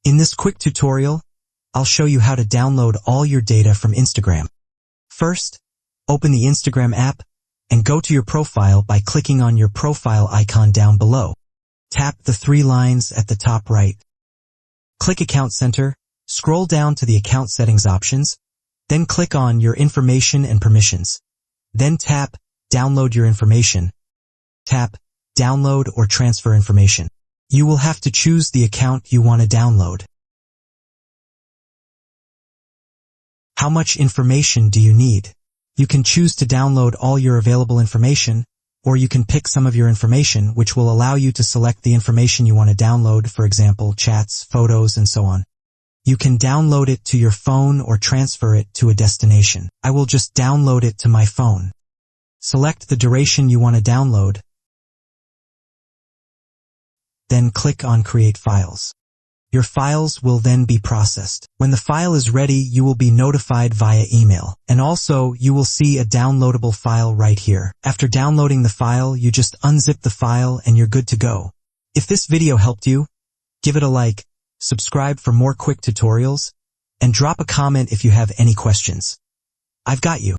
In this quick tutorial, I'll show you how to download all your data from Instagram. First, open the Instagram app and go to your profile by clicking on your profile icon down below. Tap the 3 lines at the top right. Click Account Center, scroll down to the Account Settings options, then click on Your Information and Permissions. Then tap Download Your Information. Tap Download or Transfer Information. You will have to choose the account you want to download. How much information do you need? You can choose to download all your available information, or you can pick some of your information, which will allow you to select the information you want to download, for example, chats, photos, and so on. You can download it to your phone or transfer it to a destination. I will just download it to my phone. Select the duration you want to download, then click on Create Files. Your files will then be processed. When the file is ready, you will be notified via email. And also, you will see a downloadable file right here. After downloading the file, you just unzip the file and you're good to go. If this video helped you, give it a like, subscribe for more quick tutorials, and drop a comment if you have any questions. I've got you.